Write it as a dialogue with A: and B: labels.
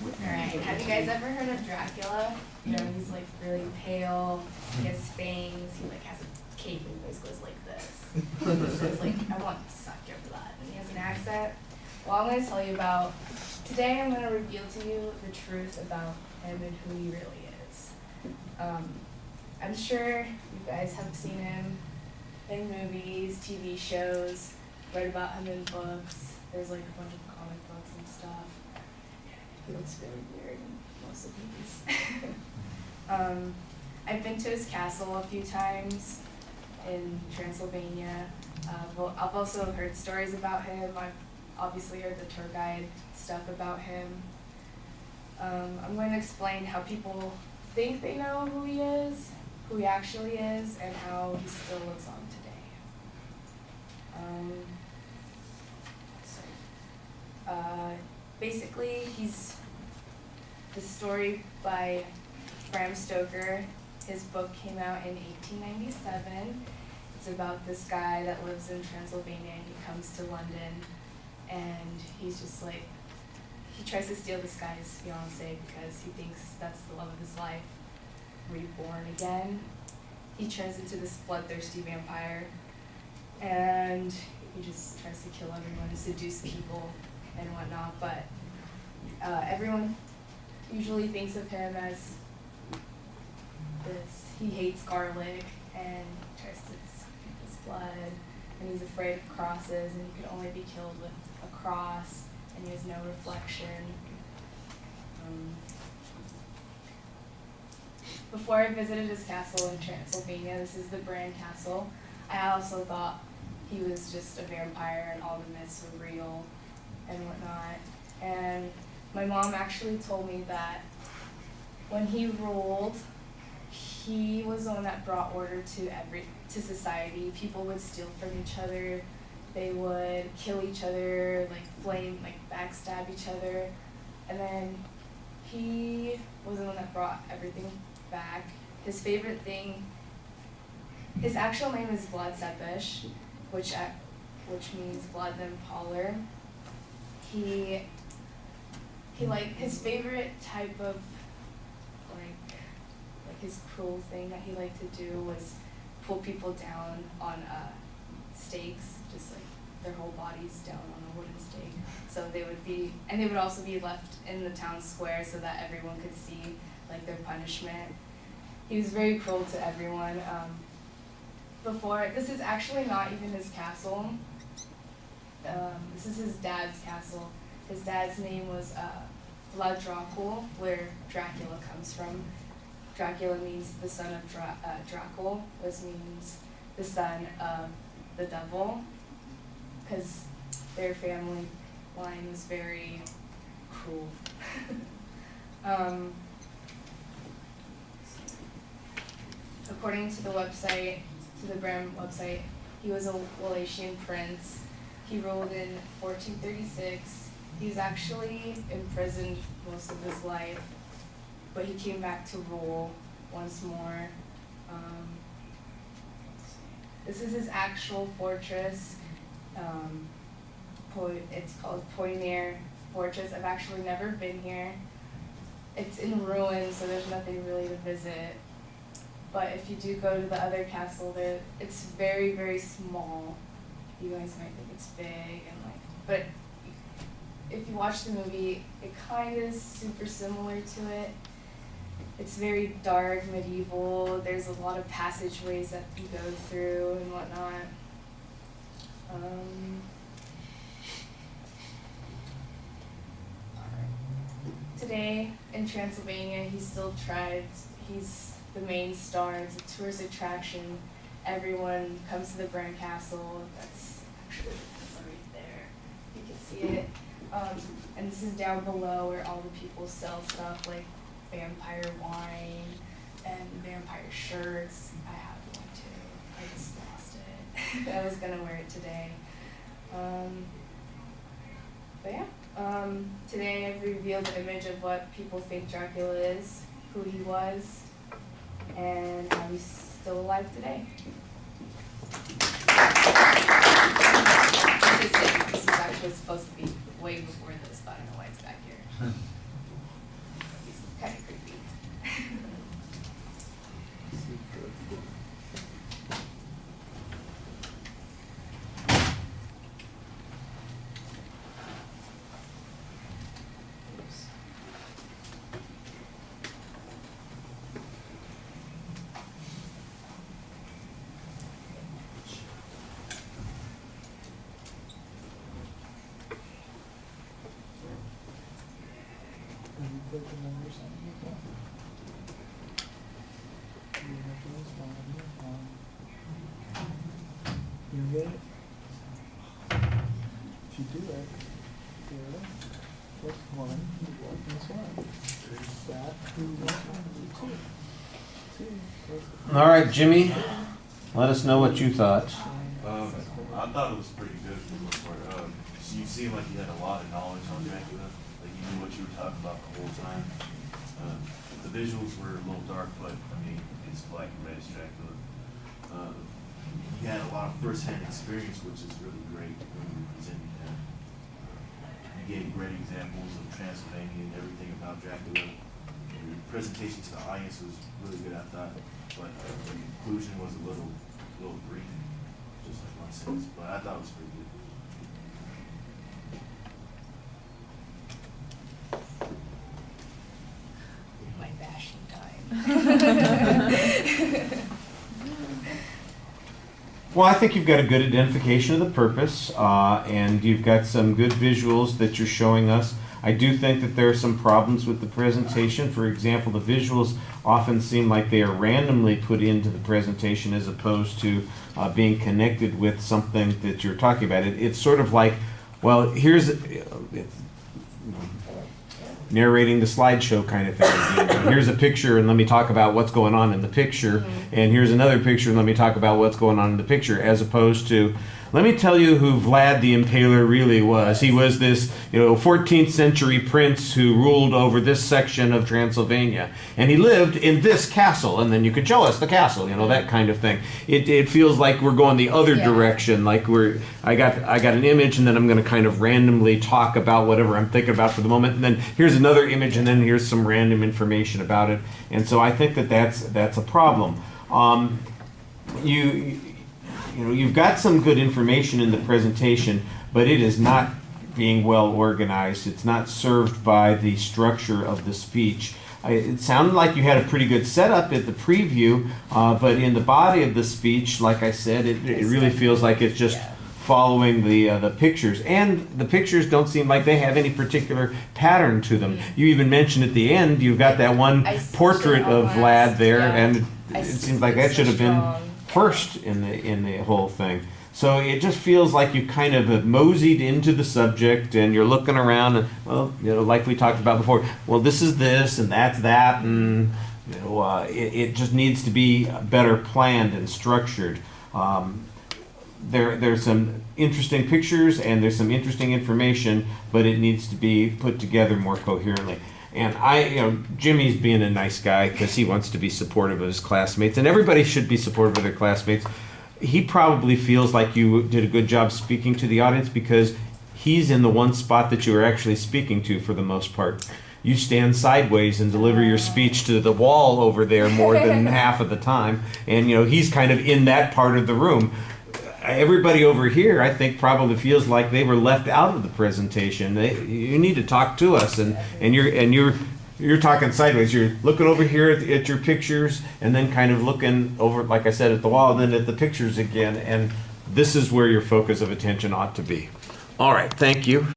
A: Alright, have you guys ever heard of Dracula? You know, he's like really pale, he has fangs, he like has a cape and basically goes like this. This is like, I want to suck your blood. And he has an accent. Well, I'm going to tell you about, today I'm going to reveal to you the truth about him and who he really is. I'm sure you guys have seen him in movies, TV shows, read about him in books. There's like a bunch of comic books and stuff. He looks really weird in most of these. I've been to his castle a few times in Transylvania. I've also heard stories about him. I've obviously heard the tour guide stuff about him. I'm going to explain how people think they know who he is, who he actually is, and how he still lives on today. Basically, he's the story by Bram Stoker. His book came out in 1897. It's about this guy that lives in Transylvania, and he comes to London, and he's just like, he tries to steal this guy's fiancée because he thinks that's the love of his life, reborn again. He turns into this bloodthirsty vampire, and he just tries to kill everyone, seduce people and whatnot, but everyone usually thinks of him as this. He hates garlic and tries to suck his blood, and he's afraid of crosses, and he could only be killed with a cross, and he has no reflection. Before I visited his castle in Transylvania, this is the Bran Castle, I also thought he was just a vampire and all the myths were real and whatnot. And my mom actually told me that when he ruled, he was the one that brought order to society. People would steal from each other, they would kill each other, backstab each other, and then he was the one that brought everything back. His favorite thing, his actual name is Vlad Tepes, which means Vlad the Impaler. His favorite type of his cruel thing that he liked to do was pull people down on stakes, just like their whole bodies down on a wooden stake. So they would also be left in the town square so that everyone could see like their punishment. He was very cruel to everyone. This is actually not even his castle. This is his dad's castle. His dad's name was Vlad Dracul, where Dracula comes from. Dracula means the son of Dracul, which means the son of the devil, because their family line was very cruel. According to the Bram website, he was a Wallachian prince. He ruled in 1436. He was actually imprisoned most of his life, but he came back to rule once more. This is his actual fortress. It's called Poitiers Fortress. I've actually never been here. It's in ruins, so there's nothing really to visit. But if you do go to the other castle, it's very, very small. You guys might think it's big, but if you watch the movie, it kind of is super similar to it. It's very dark, medieval. There's a lot of passageways that you go through and whatnot. Today in Transylvania, he still thrives. He's the main star. It's a tourist attraction. Everyone comes to the Bran Castle. That's actually the castle right there. You can see it. And this is down below where all the people sell stuff like vampire wine and vampire shirts. I have one too. I just lost it. I was gonna wear it today. But yeah, today I've revealed the image of what people think Dracula is, who he was, and how he's still alive today. This is actually supposed to be way before this, but I don't know why it's back here.
B: Have you put the numbers on your phone? You get it? If you do it, here, first one, you work this one. That, two, two.
C: All right, Jimmy, let us know what you thought.
D: I thought it was pretty good for the most part. You seemed like you had a lot of knowledge on Dracula, like you knew what you were talking about the whole time. The visuals were a little dark, but I mean, it's black and red, it's Dracula. You had a lot of first-hand experience, which is really great when you were presenting that. You gave great examples of Transylvania and everything about Dracula. Your presentation to the audience was really good, I thought, but the conclusion was a little brief, just like one sentence, but I thought it was pretty good.
A: My bashing time.
C: Well, I think you've got a good identification of the purpose, and you've got some good visuals that you're showing us. I do think that there are some problems with the presentation. For example, the visuals often seem like they are randomly put into the presentation as opposed to being connected with something that you're talking about. It's sort of like, well, here's narrating the slideshow kind of thing. Here's a picture and let me talk about what's going on in the picture, and here's another picture and let me talk about what's going on in the picture, as opposed to, let me tell you who Vlad the Impaler really was. He was this, 14th century prince who ruled over this section of Transylvania, and he lived in this castle, and then you could show us the castle, that kind of thing. It feels like we're going the other direction, like I got an image, and then I'm going to kind of randomly talk about whatever I'm thinking about for the moment, and then here's another image, and then here's some random information about it. And so I think that's a problem. You've got some good information in the presentation, but it is not being well organized. It's not served by the structure of the speech. It sounded like you had a pretty good setup at the preview, but in the body of the speech, like I said, it really feels like it's just following the pictures. And the pictures don't seem like they have any particular pattern to them. You even mentioned at the end, you've got that one portrait of Vlad there, and it seems like that should have been first in the whole thing. So it just feels like you kind of moseyed into the subject and you're looking around and, well, like we talked about before, well, this is this and that's that, and it just needs to be better planned and structured. There's some interesting pictures and there's some interesting information, but it needs to be put together more coherently. And Jimmy's being a nice guy because he wants to be supportive of his classmates, and everybody should be supportive of their classmates. He probably feels like you did a good job speaking to the audience because he's in the one spot that you are actually speaking to for the most part. You stand sideways and deliver your speech to the wall over there more than half of the time, and he's kind of in that part of the room. Everybody over here, I think, probably feels like they were left out of the presentation. You need to talk to us, and you're talking sideways. You're looking over here at your pictures, and then kind of looking over, like I said, at the wall, and then at the pictures again. And this is where your focus of attention ought to be. All right, thank you.